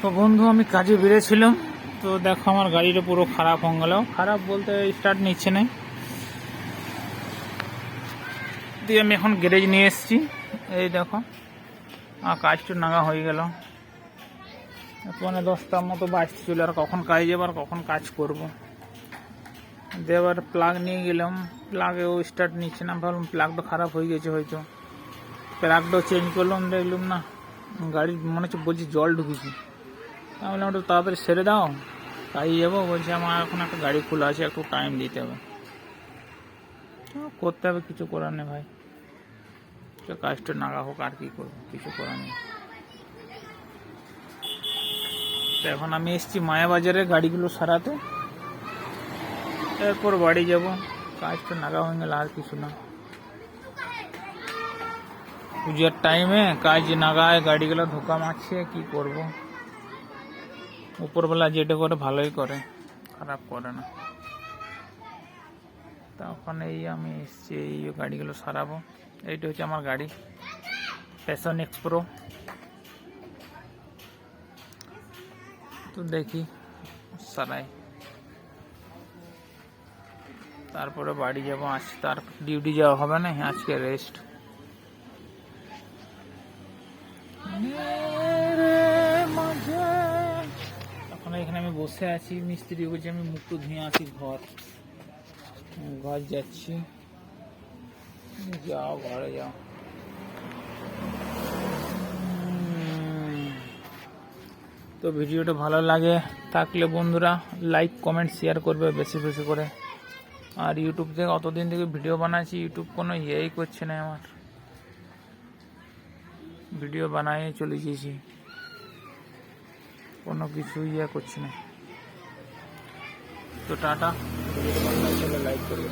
তো বন্ধু আমি কাজে বেরিয়েছিলাম, তো দেখো আমার গাড়িটা পুরো খারাপ হয়ে গেল। খারাপ বলতে স্টার্ট নিচ্ছে না। দিয়ে আমি এখন গ্যারেজ নিয়ে এসেছি। এই দেখো আমার কাজটা নাগা হয়ে গেল। 10টার মতো বাজতে চলে, আর কখন কাজ যাবো আর কখন কাজ করব। দেবার প্লাগ নিয়ে গেলাম, প্লাগেও স্টার্ট নিচ্ছে না। ভাবলাম প্লাগটা খারাপ হয়ে গেছে হয়তো, প্লাগটাও চেঞ্জ করলাম, দেখলাম না গাড়ি মনে হচ্ছে বলছি জল ঢুকেছি। আমি বললাম একটু তাড়াতাড়ি সেরে দাও, কাজে যাবো। বলছে আমার এখন একটা গাড়ি খোলা আছে, একটু টাইম দিতে হবে। করতে হবে, কিছু করার নেই ভাই। কাজটা নাগা হোক, আর কি করবো, কিছু করার নেই। তো এখন আমি এসেছি মায়াবাজারে গাড়িগুলো সারাতে, এরপর বাড়ি যাব। কাজটা নাগা হয়ে গেল, আর কিছু না। পূজার টাইমে কাজ নাগায় গাড়িগুলো ধোকা মারছে, কি করব। উপরবেলা যেটা করে ভালোই করে, খারাপ করে না। তখন এই আমি এসছি, এই গাড়িগুলো সারাবো। এইটা হচ্ছে আমার গাড়ি, প্যাশন এক্স প্রো। তো দেখি সারাই, তারপরে বাড়ি যাবো। আজ তার ডিউটি যাওয়া হবে না, আজকে রেস্ট। এখন এখানে আমি বসে আছি, মিস্ত্রি বলছে আমি মুখ ধুয়ে আসি, ঘর যাচ্ছি। যাও ঘরে যাও। তো ভিডিওটা ভালো লাগে থাকলে বন্ধুরা লাইক কমেন্ট শেয়ার করবে বেশি বেশি করে। আর ইউটিউব থেকে অতদিন থেকে ভিডিও বানাচ্ছি, ইউটিউব কোনো ইয়েই করছে না আমার। ভিডিও বানাই চলে গিয়েছি, কোনো কিছু ইয়ে করছে না। তো টাটা, ভিডিওটা ভালো লাগলে লাইক করবে।